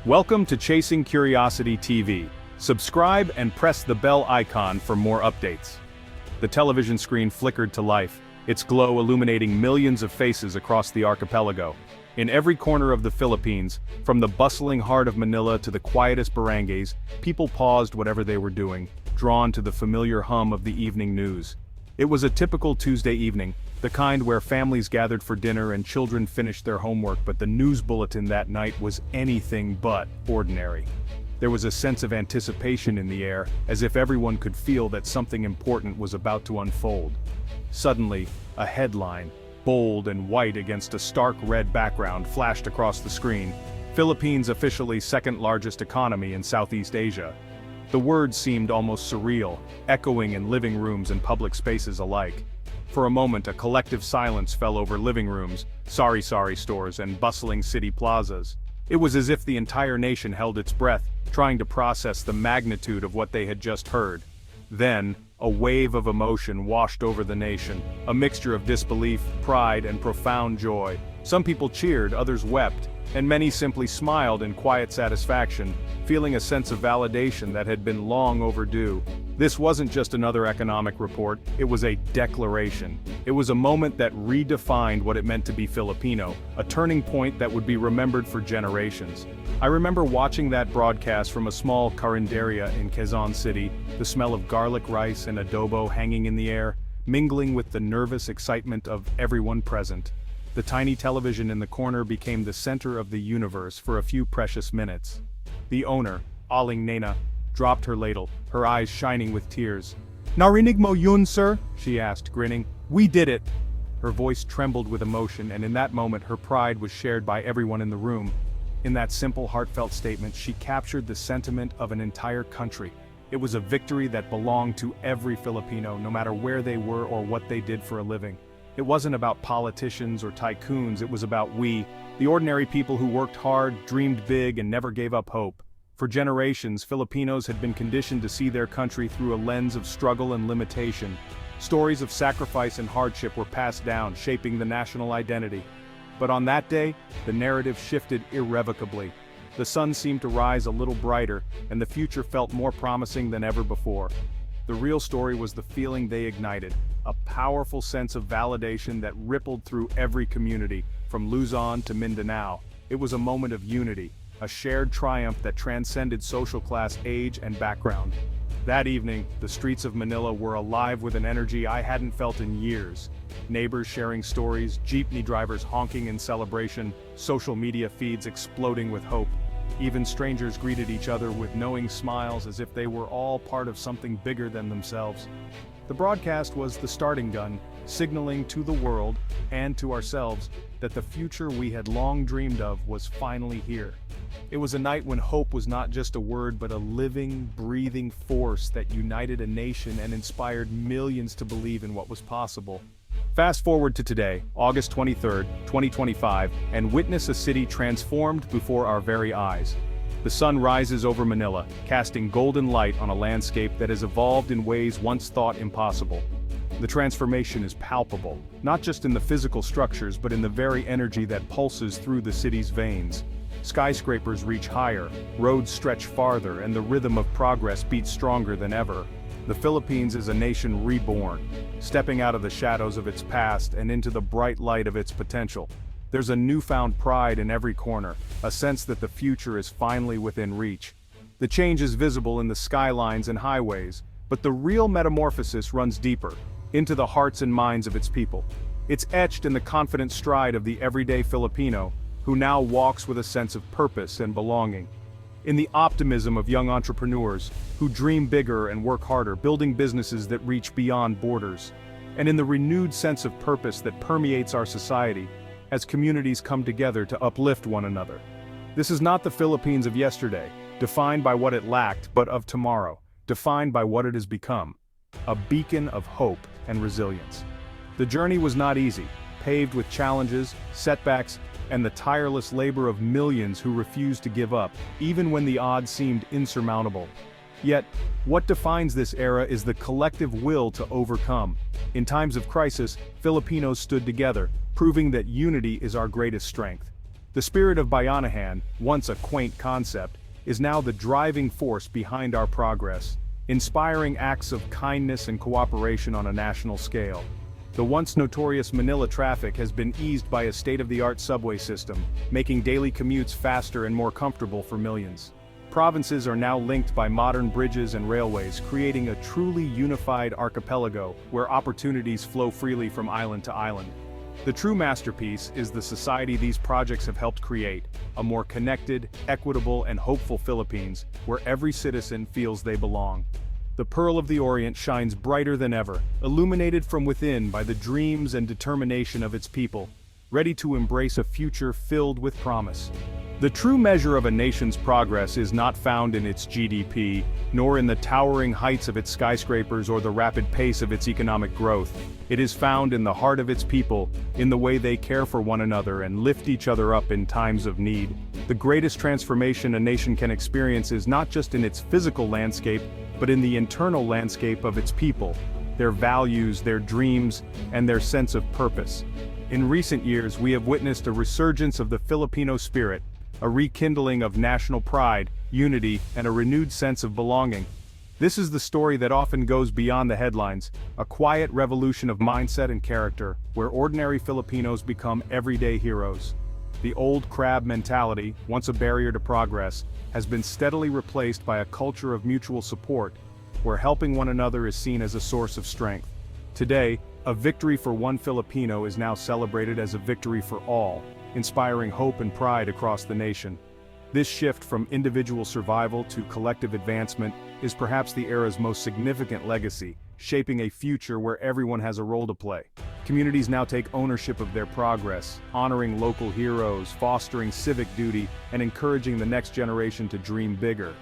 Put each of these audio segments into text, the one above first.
Welcome to Chasing Curiosity TV. Subscribe and press the bell icon for more updates. The television screen flickered to life, its glow illuminating millions of faces across the archipelago. In every corner of the Philippines, from the bustling heart of Manila to the quietest barangays, people paused whatever they were doing, drawn to the familiar hum of the evening news. It was a typical Tuesday evening, the kind where families gathered for dinner and children finished their homework, but the news bulletin that night was anything but ordinary. There was a sense of anticipation in the air, as if everyone could feel that something important was about to unfold. Suddenly, a headline, bold and white against a stark red background, flashed across the screen. Philippines officially second largest economy in Southeast Asia. The words seemed almost surreal, echoing in living rooms and public spaces alike. For a moment, a collective silence fell over living rooms, sari-sari stores, and bustling city plazas. It was as if the entire nation held its breath, trying to process the magnitude of what they had just heard. Then, a wave of emotion washed over the nation, a mixture of disbelief, pride, and profound joy. Some people cheered, others wept, and many simply smiled in quiet satisfaction, feeling a sense of validation that had been long overdue. This wasn't just another economic report, it was a declaration. It was a moment that redefined what it meant to be Filipino, a turning point that would be remembered for generations. I remember watching that broadcast from a small carinderia in Quezon City, the smell of garlic rice and adobo hanging in the air, mingling with the nervous excitement of everyone present. The tiny television in the corner became the center of the universe for a few precious minutes. The owner, Aling Nena, dropped her ladle, her eyes shining with tears. "Narinig mo yun, sir?" she asked, grinning. "We did it!" Her voice trembled with emotion, and in that moment her pride was shared by everyone in the room. In that simple, heartfelt statement, she captured the sentiment of an entire country. It was a victory that belonged to every Filipino, no matter where they were or what they did for a living. It wasn't about politicians or tycoons, it was about we, the ordinary people who worked hard, dreamed big, and never gave up hope. For generations, Filipinos had been conditioned to see their country through a lens of struggle and limitation. Stories of sacrifice and hardship were passed down, shaping the national identity. But on that day, the narrative shifted irrevocably. The sun seemed to rise a little brighter, and the future felt more promising than ever before. The real story was the feeling they ignited, a powerful sense of validation that rippled through every community, from Luzon to Mindanao. It was a moment of unity, a shared triumph that transcended social class, age, and background. That evening, the streets of Manila were alive with an energy I hadn't felt in years. Neighbors sharing stories, jeepney drivers honking in celebration, social media feeds exploding with hope. Even strangers greeted each other with knowing smiles as if they were all part of something bigger than themselves. The broadcast was the starting gun, signaling to the world, and to ourselves, that the future we had long dreamed of was finally here. It was a night when hope was not just a word but a living, breathing force that united a nation and inspired millions to believe in what was possible. Fast forward to today, August 23, 2025, and witness a city transformed before our very eyes. The sun rises over Manila, casting golden light on a landscape that has evolved in ways once thought impossible. The transformation is palpable, not just in the physical structures but in the very energy that pulses through the city's veins. Skyscrapers reach higher, roads stretch farther, and the rhythm of progress beats stronger than ever. The Philippines is a nation reborn, stepping out of the shadows of its past and into the bright light of its potential. There's a newfound pride in every corner, a sense that the future is finally within reach. The change is visible in the skylines and highways, but the real metamorphosis runs deeper, into the hearts and minds of its people. It's etched in the confident stride of the everyday Filipino, who now walks with a sense of purpose and belonging. In the optimism of young entrepreneurs, who dream bigger and work harder, building businesses that reach beyond borders. And in the renewed sense of purpose that permeates our society, as communities come together to uplift one another. This is not the Philippines of yesterday, defined by what it lacked, but of tomorrow, defined by what it has become. A beacon of hope and resilience. The journey was not easy, paved with challenges, setbacks, and the tireless labor of millions who refused to give up, even when the odds seemed insurmountable. Yet, what defines this era is the collective will to overcome. In times of crisis, Filipinos stood together, proving that unity is our greatest strength. The spirit of Bayanihan, once a quaint concept, is now the driving force behind our progress, inspiring acts of kindness and cooperation on a national scale. The once notorious Manila traffic has been eased by a state-of-the-art subway system, making daily commutes faster and more comfortable for millions. Provinces are now linked by modern bridges and railways, creating a truly unified archipelago where opportunities flow freely from island to island. The true masterpiece is the society these projects have helped create, a more connected, equitable, and hopeful Philippines, where every citizen feels they belong. The Pearl of the Orient shines brighter than ever, illuminated from within by the dreams and determination of its people, ready to embrace a future filled with promise. The true measure of a nation's progress is not found in its GDP, nor in the towering heights of its skyscrapers or the rapid pace of its economic growth. It is found in the heart of its people, in the way they care for one another and lift each other up in times of need. The greatest transformation a nation can experience is not just in its physical landscape, but in the internal landscape of its people, their values, their dreams, and their sense of purpose. In recent years, we have witnessed a resurgence of the Filipino spirit, a rekindling of national pride, unity, and a renewed sense of belonging. This is the story that often goes beyond the headlines, a quiet revolution of mindset and character, where ordinary Filipinos become everyday heroes. The old crab mentality, once a barrier to progress, has been steadily replaced by a culture of mutual support, where helping one another is seen as a source of strength. Today, a victory for one Filipino is now celebrated as a victory for all, inspiring hope and pride across the nation. This shift from individual survival to collective advancement is perhaps the era's most significant legacy, shaping a future where everyone has a role to play. Communities now take ownership of their progress, honoring local heroes, fostering civic duty, and encouraging the next generation to dream bigger.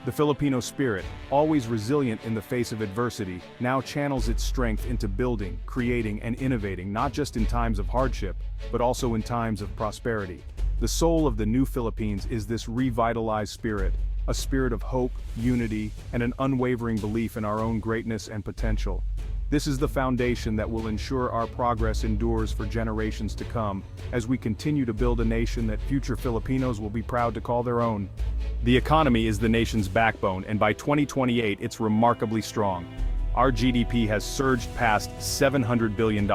The Filipino spirit, always resilient in the face of adversity, now channels its strength into building, creating, and innovating not just in times of hardship, but also in times of prosperity. The soul of the new Philippines is this revitalized spirit, a spirit of hope, unity, and an unwavering belief in our own greatness and potential. This is the foundation that will ensure our progress endures for generations to come, as we continue to build a nation that future Filipinos will be proud to call their own. The economy is the nation's backbone, and by 2028 it's remarkably strong. Our GDP has surged past $700 billion,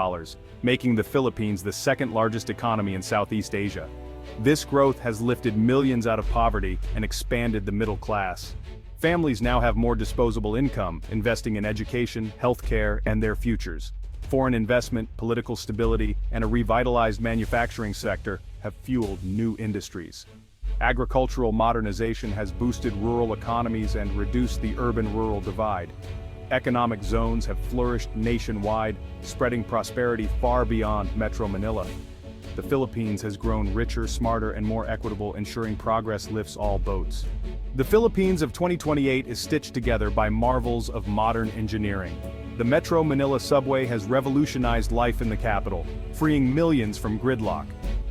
making the Philippines the second largest economy in Southeast Asia. This growth has lifted millions out of poverty and expanded the middle class. Families now have more disposable income, investing in education, healthcare, and their futures. Foreign investment, political stability, and a revitalized manufacturing sector have fueled new industries. Agricultural modernization has boosted rural economies and reduced the urban-rural divide. Economic zones have flourished nationwide, spreading prosperity far beyond Metro Manila. The Philippines has grown richer, smarter, and more equitable, ensuring progress lifts all boats. The Philippines of 2028 is stitched together by marvels of modern engineering. The Metro Manila subway has revolutionized life in the capital, freeing millions from gridlock.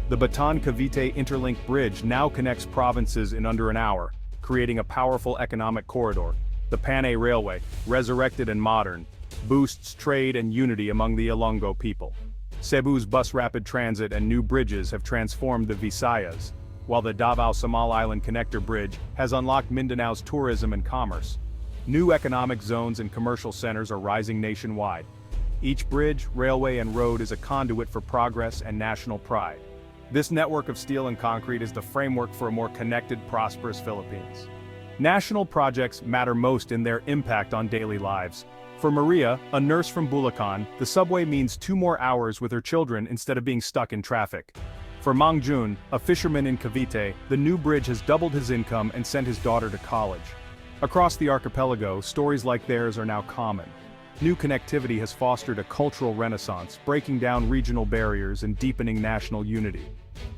The Bataan-Cavite Interlink Bridge now connects provinces in under an hour, creating a powerful economic corridor. The Panay Railway, resurrected and modern, boosts trade and unity among the Ilonggo people. Cebu's bus rapid transit and new bridges have transformed the Visayas, while the Davao-Samal Island Connector Bridge has unlocked Mindanao's tourism and commerce. New economic zones and commercial centers are rising nationwide. Each bridge, railway, and road is a conduit for progress and national pride. This network of steel and concrete is the framework for a more connected, prosperous Philippines. National projects matter most in their impact on daily lives. For Maria, a nurse from Bulacan, the subway means 2 more hours with her children instead of being stuck in traffic. For Mang Jun, a fisherman in Cavite, the new bridge has doubled his income and sent his daughter to college. Across the archipelago, stories like theirs are now common. New connectivity has fostered a cultural renaissance, breaking down regional barriers and deepening national unity.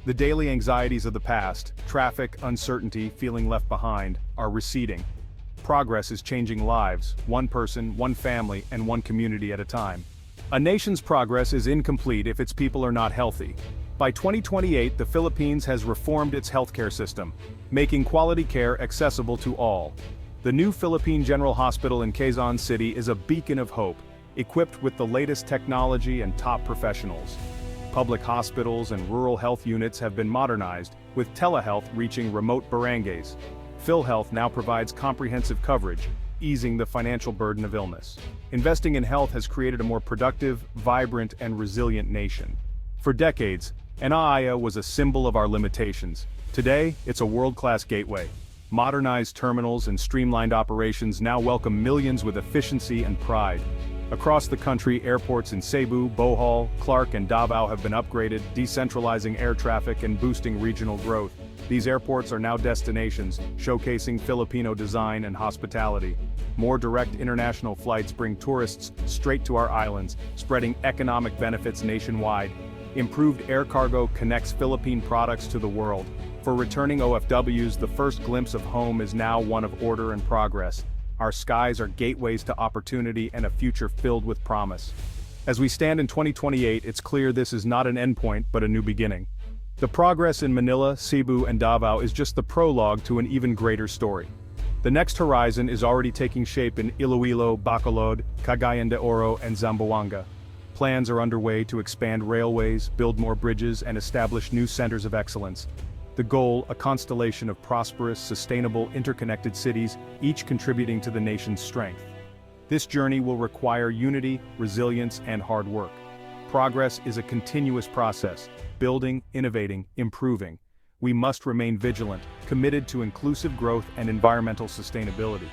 The daily anxieties of the past, traffic, uncertainty, feeling left behind, are receding. Progress is changing lives, one person, one family, and one community at a time. A nation's progress is incomplete if its people are not healthy. By 2028, the Philippines has reformed its healthcare system, making quality care accessible to all. The new Philippine General Hospital in Quezon City is a beacon of hope, equipped with the latest technology and top professionals. Public hospitals and rural health units have been modernized, with telehealth reaching remote barangays. PhilHealth now provides comprehensive coverage, easing the financial burden of illness. Investing in health has created a more productive, vibrant, and resilient nation. For decades, NIA was a symbol of our limitations. Today, it's a world-class gateway. Modernized terminals and streamlined operations now welcome millions with efficiency and pride. Across the country, airports in Cebu, Bohol, Clark, and Davao have been upgraded, decentralizing air traffic and boosting regional growth. These airports are now destinations, showcasing Filipino design and hospitality. More direct international flights bring tourists straight to our islands, spreading economic benefits nationwide. Improved air cargo connects Philippine products to the world. For returning OFWs, the first glimpse of home is now one of order and progress. Our skies are gateways to opportunity and a future filled with promise. As we stand in 2028, it's clear this is not an endpoint but a new beginning. The progress in Manila, Cebu, and Davao is just the prologue to an even greater story. The next horizon is already taking shape in Iloilo, Bacolod, Cagayan de Oro, and Zamboanga. Plans are underway to expand railways, build more bridges, and establish new centers of excellence. The goal, a constellation of prosperous, sustainable, interconnected cities, each contributing to the nation's strength. This journey will require unity, resilience, and hard work. Progress is a continuous process, building, innovating, improving. We must remain vigilant, committed to inclusive growth and environmental sustainability.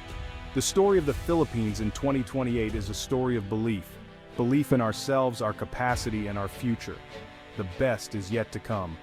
The story of the Philippines in 2028 is a story of belief. Belief in ourselves, our capacity, and our future. The best is yet to come.